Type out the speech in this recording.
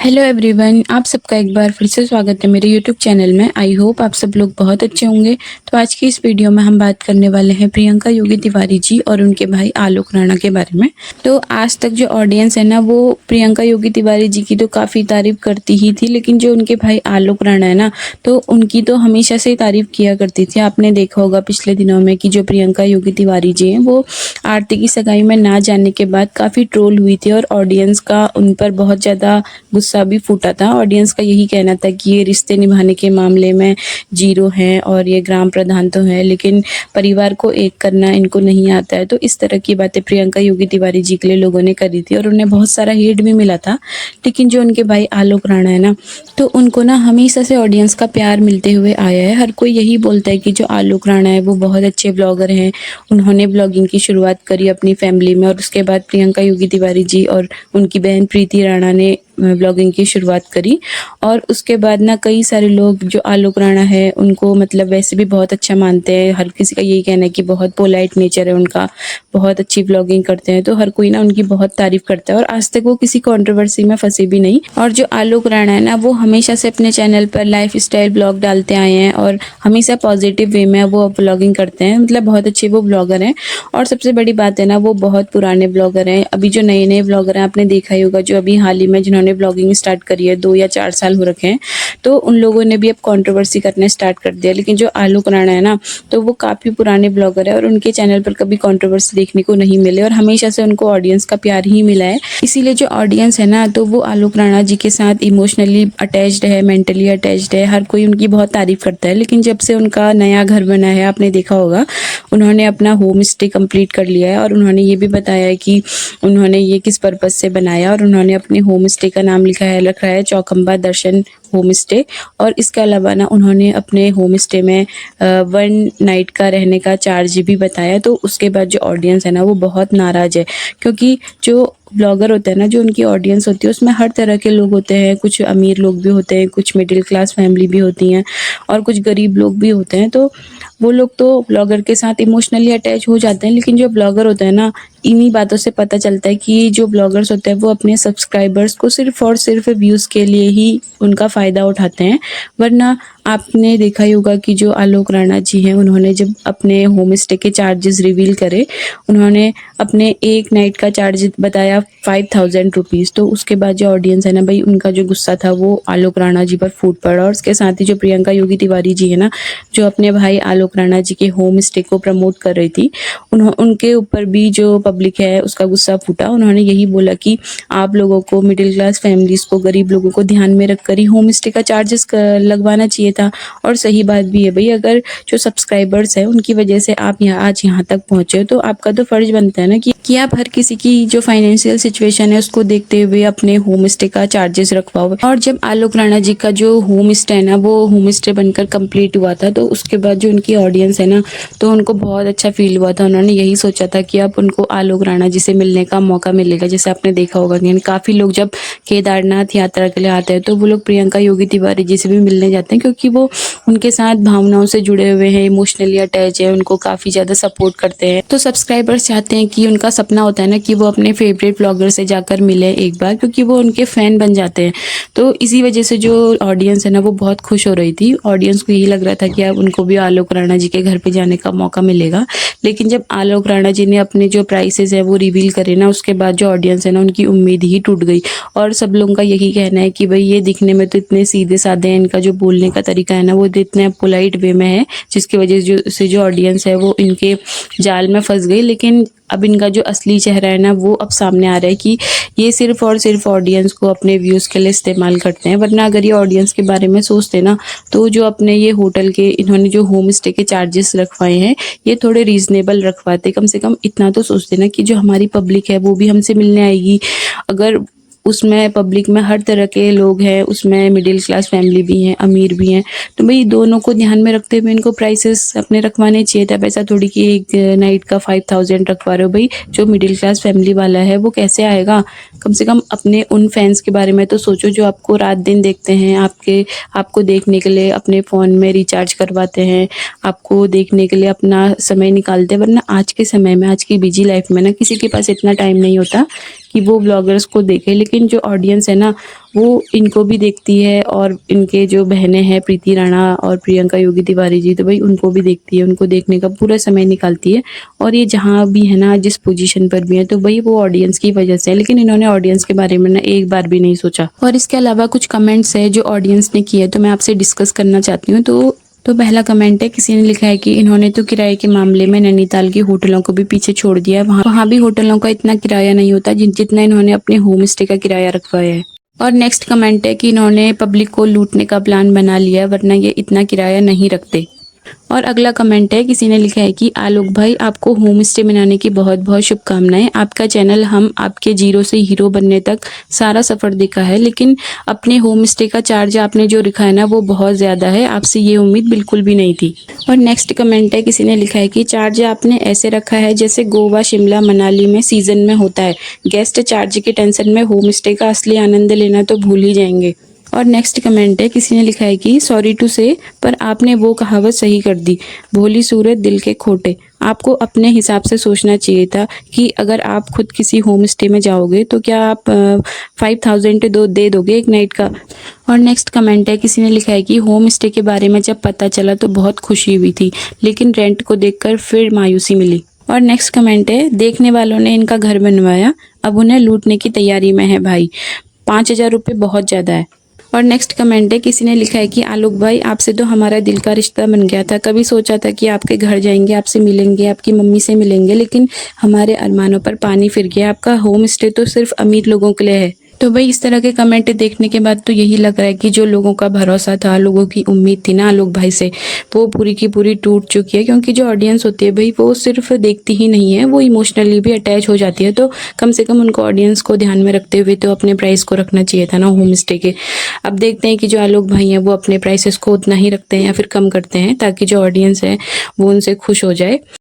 Hello everyone, आप सबका एक बार फिर से स्वागत है मेरे यूट्यूब चैनल में। आई होप आप सब लोग बहुत अच्छे होंगे। तो आज की इस वीडियो में हम बात करने वाले हैं प्रियंका योगी तिवारी जी और उनके भाई आलोक राणा के बारे में। तो आज तक जो ऑडियंस है ना, वो प्रियंका योगी तिवारी जी की तो काफ़ी तारीफ करती ही थी, लेकिन जो उनके भाई आलोक राणा है ना, तो उनकी तो हमेशा से तारीफ किया करती थी। आपने देखा होगा पिछले दिनों में कि जो प्रियंका योगी तिवारी जी हैं, वो आरती की सगाई में ना जाने के बाद काफ़ी ट्रोल हुई थी और ऑडियंस का उन पर बहुत ज़्यादा गुस्सा भी फूटा था। ऑडियंस का यही कहना था कि ये रिश्ते निभाने के मामले में जीरो हैं और ये ग्राम प्रधान तो है, लेकिन परिवार को एक करना इनको नहीं आता है। तो इस तरह की बातें प्रियंका योगी तिवारी जी के लिए लोगों ने करी थी और उन्हें बहुत सारा हेट भी मिला था। लेकिन जो उनके भाई आलोक राणा है ना, तो उनको ना हमेशा से ऑडियंस का प्यार मिलते हुए आया है। हर कोई यही बोलता है कि जो आलोक राणा है वो बहुत अच्छे ब्लॉगर हैं। उन्होंने ब्लॉगिंग की शुरुआत करी अपनी फैमिली में और उसके बाद प्रियंका योगी तिवारी जी और उनकी बहन प्रीति राणा ने ब्लॉगिंग की शुरुआत करी। और उसके बाद ना कई सारे लोग जो आलोक राणा है उनको मतलब वैसे भी बहुत अच्छा मानते हैं। हर किसी का यही कहना है कि बहुत पोलाइट नेचर है उनका, बहुत अच्छी ब्लॉगिंग करते हैं। तो हर कोई ना उनकी बहुत तारीफ करता है और आज तक वो किसी कंट्रोवर्सी में फंसे भी नहीं। और जो आलोक राणा है ना, वो हमेशा से अपने चैनल पर लाइफ स्टाइल ब्लॉग डालते आए हैं और हमेशा पॉजिटिव वे में वो ब्लॉगिंग करते हैं। मतलब बहुत अच्छे वो ब्लॉगर हैं। और सबसे बड़ी बात है ना, वो बहुत पुराने ब्लॉगर हैं। अभी जो नए नए ब्लॉगर हैं, आपने देखा ही होगा, जो अभी हाल ही में जिन्होंने ब्लॉगिंग स्टार्ट करी है, 2 या 4 साल हो रखे हैं, तो उन लोगों ने भी अब कंट्रोवर्सी करने स्टार्ट कर दिया। लेकिन जो आलोक राणा है ना, तो वो काफ़ी पुराने ब्लॉगर है और उनके चैनल पर कभी कंट्रोवर्सी देखने को नहीं मिले और हमेशा से उनको ऑडियंस का प्यार ही मिला है। इसीलिए जो ऑडियंस है ना, तो वो आलोक राणा जी के साथ इमोशनली अटैच्ड है, मेंटली अटैच्ड है। हर कोई उनकी बहुत तारीफ करता है। लेकिन जब से उनका नया घर बना है, आपने देखा होगा, उन्होंने अपना होम स्टे कंप्लीट कर लिया है और उन्होंने ये भी बताया है कि उन्होंने ये किस पर्पज़ से बनाया और उन्होंने अपने होम स्टे का नाम रखा है चौखंबा दर्शन होम स्टे। और इसके अलावा ना उन्होंने अपने होम स्टे में 1 नाइट का रहने का चार्ज भी बताया। तो उसके बाद जो ऑडियंस है ना, वो बहुत नाराज़ है, क्योंकि जो ब्लॉगर होते हैं ना, जो उनकी ऑडियंस होती है, उसमें हर तरह के लोग होते हैं। कुछ अमीर लोग भी होते हैं, कुछ मिडिल क्लास फैमिली भी होती हैं और कुछ गरीब लोग भी होते हैं। तो वो लोग तो ब्लॉगर के साथ इमोशनली अटैच हो जाते हैं। लेकिन जो ब्लॉगर होता है ना, इन्हीं बातों से पता चलता है कि जो ब्लॉगर्स होते हैं वो अपने सब्सक्राइबर्स को सिर्फ और सिर्फ व्यूज़ के लिए ही उनका फ़ायदा उठाते हैं। वरना आपने देखा ही होगा कि जो आलोक राणा जी हैं, उन्होंने जब अपने होम स्टे के चार्जेस रिवील करे, उन्होंने अपने 1 नाइट का चार्ज बताया 5000 रुपीज़। तो उसके बाद जो ऑडियंस है ना भाई, उनका जो गुस्सा था वो आलोक राणा जी पर फूट पड़ा। और उसके साथ ही जो प्रियंका योगी तिवारी जी है ना, जो अपने भाई आलोक राणा जी के होम स्टे को प्रमोट कर रही थी, उनके ऊपर भी जो पब्लिक है उसका गुस्सा फूटा। उन्होंने यही बोला कि आप लोगों को, मिडिल क्लास फैमिलीज़ को, गरीब लोगों को ध्यान में रखकर ही होम स्टे का चार्जेस लगवाना चाहिए था। और सही बात भी है भाई, अगर जो सब्सक्राइबर्स हैं उनकी वजह से आप आज यहाँ तक पहुँचे हो, तो आपका तो फ़र्ज़ बनता है ना कि आप हर किसी की जो फाइनेंशियल सिचुएशन है उसको देखते हुए अपने होम स्टे का चार्जेस रखवाओ। और जब आलोक राणा जी का जो होम स्टे है ना, वो होम स्टे बनकर कंप्लीट हुआ था, तो उसके बाद जो उनकी ऑडियंस है ना, तो उनको बहुत अच्छा फील हुआ था। उन्होंने यही सोचा था कि अब उनको आलोक राणा जी से मिलने का मौका मिलेगा। जैसे आपने देखा होगा कि काफ़ी लोग जब केदारनाथ यात्रा के लिए आते हैं, तो वो लोग प्रियंका योगी तिवारी जी से भी मिलने जाते हैं, क्योंकि वो उनके साथ भावनाओं से जुड़े हुए हैं, इमोशनली अटैच है, उनको काफ़ी ज़्यादा सपोर्ट करते हैं। तो सब्सक्राइबर्स चाहते हैं कि उनका सपना होता है ना कि वो अपने फेवरेट ब्लॉगर से जाकर मिले एक बार, क्योंकि वो उनके फ़ैन बन जाते हैं। तो इसी वजह से जो ऑडियंस है ना, वो बहुत खुश हो रही थी। ऑडियंस को यही लग रहा था कि अब उनको भी आलोक राणा जी के घर पे जाने का मौका मिलेगा। लेकिन जब आलोक राणा जी ने अपने जो प्राइसेस है वो रिवील करे ना, उसके बाद जो ऑडियंस है ना, उनकी उम्मीद ही टूट गई। और सब लोगों का यही कहना है कि भाई ये दिखने में तो इतने सीधे साधे हैं, इनका जो बोलने का तरीका है ना, वो इतने पोलाइट वे में है, जिसकी वजह से जो ऑडियंस है वो इनके जाल में फंस गई। लेकिन अब इनका जो असली चेहरा है ना, वो अब सामने आ रहा है कि ये सिर्फ और सिर्फ ऑडियंस को अपने व्यूज़ के लिए इस्तेमाल करते हैं। वरना अगर ये ऑडियंस के बारे में सोचते ना, तो जो अपने ये होटल के, इन्होंने जो होम स्टे के चार्जेस रखवाए हैं, ये थोड़े रीज़नेबल रखवाते। कम से कम इतना तो सोचते ना कि जो हमारी पब्लिक है वो भी हमसे मिलने आएगी। अगर उसमें पब्लिक में हर तरह के लोग हैं, उसमें मिडिल क्लास फैमिली भी हैं, अमीर भी हैं, तो भाई दोनों को ध्यान में रखते हुए इनको प्राइसेस अपने रखवाने चाहिए था। ऐसा थोड़ी कि एक नाइट का 5000 रखवा रहे हो। भाई जो मिडिल क्लास फैमिली वाला है वो कैसे आएगा? कम से कम अपने उन फैंस के बारे में तो सोचो जो आपको रात दिन देखते हैं, आपको देखने के लिए अपने फ़ोन में रिचार्ज करवाते हैं, आपको देखने के लिए अपना समय निकालते हैं। वरना आज के समय में, आज की बिजी लाइफ में ना, किसी के पास इतना टाइम नहीं होता कि वो ब्लॉगर्स को देखे, लेकिन जो ऑडियंस है ना वो इनको भी देखती है और इनके जो बहनें हैं प्रीति राणा और प्रियंका योगी तिवारी जी, तो भाई उनको भी देखती है, उनको देखने का पूरा समय निकालती है। और ये जहाँ भी है ना, जिस पोजीशन पर भी है, तो भाई वो ऑडियंस की वजह से है। लेकिन इन्होंने ऑडियंस के बारे में ना एक बार भी नहीं सोचा। और इसके अलावा कुछ कमेंट्स है जो ऑडियंस ने किए, तो मैं आपसे डिस्कस करना चाहती हूँ। तो पहला कमेंट है, किसी ने लिखा है कि इन्होंने तो किराए के मामले में नैनीताल की होटलों को भी पीछे छोड़ दिया है। वहाँ भी होटलों का इतना किराया नहीं होता जितना इन्होंने अपने होम स्टे का किराया रखवाया है। और नेक्स्ट कमेंट है कि इन्होंने पब्लिक को लूटने का प्लान बना लिया है, वरना ये इतना किराया नहीं रखते। और अगला कमेंट है, किसी ने लिखा है कि आलोक भाई आपको होम स्टे बनाने की बहुत बहुत शुभकामनाएं। आपका चैनल हम आपके जीरो से हीरो बनने तक सारा सफर देखा है, लेकिन अपने होम स्टे का चार्ज आपने जो लिखा है ना वो बहुत ज़्यादा है, आपसे ये उम्मीद बिल्कुल भी नहीं थी। और नेक्स्ट कमेंट है, किसी ने लिखा है कि चार्ज आपने ऐसे रखा है जैसे गोवा शिमला मनाली में सीजन में होता है। गेस्ट चार्ज की टेंशन में होम स्टे का असली आनंद लेना तो भूल ही जाएंगे। और नेक्स्ट कमेंट है, किसी ने लिखा है कि सॉरी टू से, पर आपने वो कहावत सही कर दी, भोली सूरत दिल के खोटे। आपको अपने हिसाब से सोचना चाहिए था कि अगर आप खुद किसी होम स्टे में जाओगे तो क्या आप 5000 दे दोगे एक नाइट का। और नेक्स्ट कमेंट है, किसी ने लिखा है कि होम स्टे के बारे में जब पता चला तो बहुत खुशी हुई थी, लेकिन रेंट को देखकर फिर मायूसी मिली। और नेक्स्ट कमेंट है, देखने वालों ने इनका घर बनवाया, अब उन्हें लूटने की तैयारी में है भाई, 5000 रुपये बहुत ज़्यादा है। और नेक्स्ट कमेंट है, किसी ने लिखा है कि आलोक भाई आपसे तो हमारा दिल का रिश्ता बन गया था, कभी सोचा था कि आपके घर जाएंगे, आपसे मिलेंगे, आपकी मम्मी से मिलेंगे, लेकिन हमारे अरमानों पर पानी फिर गया। आपका होम स्टे तो सिर्फ अमीर लोगों के लिए है। तो भाई इस तरह के कमेंट देखने के बाद तो यही लग रहा है कि जो लोगों का भरोसा था, लोगों की उम्मीद थी ना आलोक भाई से, वो पूरी की पूरी टूट चुकी है। क्योंकि जो ऑडियंस होती है भाई वो सिर्फ देखती ही नहीं है, वो इमोशनली भी अटैच हो जाती है। तो कम से कम उनको ऑडियंस को ध्यान में रखते हुए तो अपने प्राइस को रखना चाहिए था ना होम स्टे के। अब देखते हैं कि जो आलोक भाई हैं वो अपने प्राइसेस को उतना ही रखते हैं या फिर कम करते हैं, ताकि जो ऑडियंस है वो उनसे खुश हो जाए।